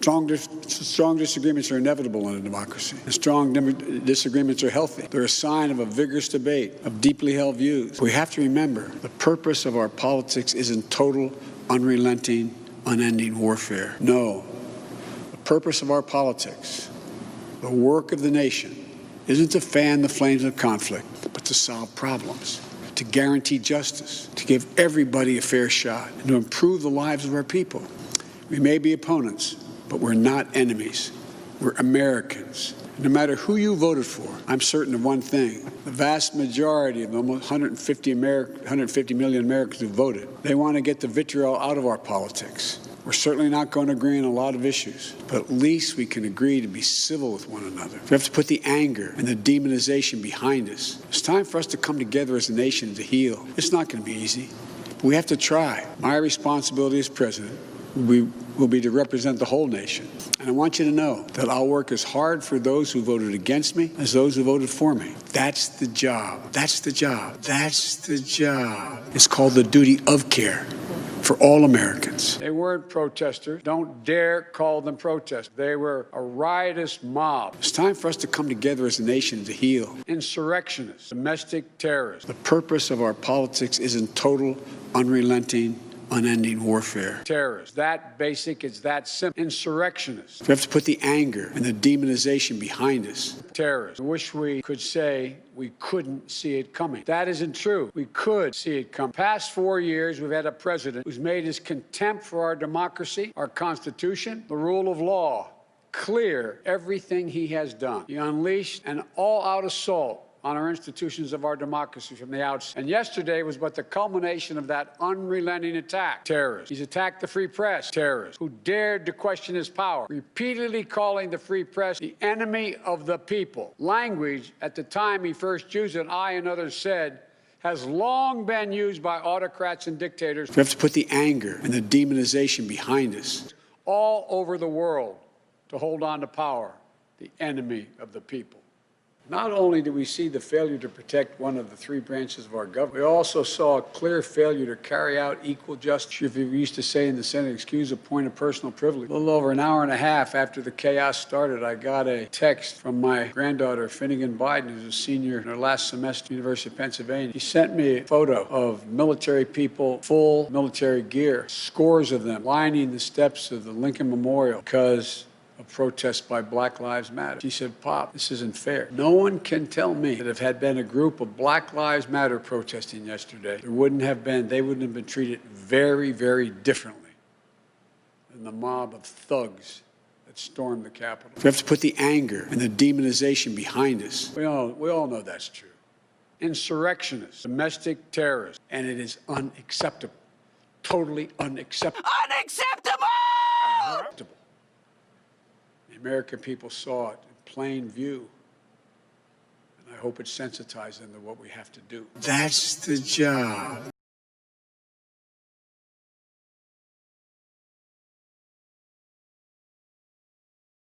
Strong disagreements are inevitable in a democracy. And strong disagreements are healthy. They're a sign of a vigorous debate, of deeply held views. We have to remember the purpose of our politics isn't total, unrelenting, unending warfare. No, the purpose of our politics, the work of the nation, isn't to fan the flames of conflict, but to solve problems, to guarantee justice, to give everybody a fair shot, and to improve the lives of our people. We may be opponents, but we're not enemies. We're Americans. No matter who you voted for, I'm certain of one thing. The vast majority of the almost 150 million Americans who voted, they want to get the vitriol out of our politics. We're certainly not going to agree on a lot of issues, but at least we can agree to be civil with one another. We have to put the anger and the demonization behind us. It's time for us to come together as a nation to heal. It's not going to be easy, but we have to try. My responsibility as president will be to represent the whole nation. And I want you to know that I'll work as hard for those who voted against me as those who voted for me. That's the job. That's the job. That's the job. It's called the duty of care for all Americans. They weren't protesters. Don't dare call them protesters. They were a riotous mob. It's time for us to come together as a nation to heal. Insurrectionists, domestic terrorists. The purpose of our politics isn't total, unrelenting, unending warfare. Terrorists. That basic, it's that simple. Insurrectionists. We have to put the anger and the demonization behind us. Terrorists. I wish we could say we couldn't see it coming. That isn't true. We could see it coming. Past 4 years, we've had a president who's made his contempt for our democracy, our Constitution, the rule of law clear everything he has done. He unleashed an all-out assault on our institutions of our democracy from the outset. And yesterday was but the culmination of that unrelenting attack. Terrorists. He's attacked the free press. Terrorists who dared to question his power, repeatedly calling the free press the enemy of the people. Language at the time he first used it, I and others said, has long been used by autocrats and dictators. We have to put the anger and the demonization behind us. All over the world to hold on to power, the enemy of the people. Not only do we see the failure to protect one of the three branches of our government, we also saw a clear failure to carry out equal justice. If you used to say in the Senate, excuse a point of personal privilege. A little over an hour and a half after the chaos started, I got a text from my granddaughter, Finnegan Biden, who's a senior in her last semester at the University of Pennsylvania. She sent me a photo of military people, full military gear, scores of them, lining the steps of the Lincoln Memorial because a protest by Black Lives Matter. She said, Pop, this isn't fair. No one can tell me that if had been a group of Black Lives Matter protesting yesterday, they wouldn't have been treated very, very differently than the mob of thugs that stormed the Capitol. We have to put the anger and the demonization behind us. We all know that's true. Insurrectionists, domestic terrorists, and it is unacceptable. Totally unacceptable. Unacceptable! Unacceptable. The American people saw it in plain view, and I hope it sensitized them to what we have to do. That's the job.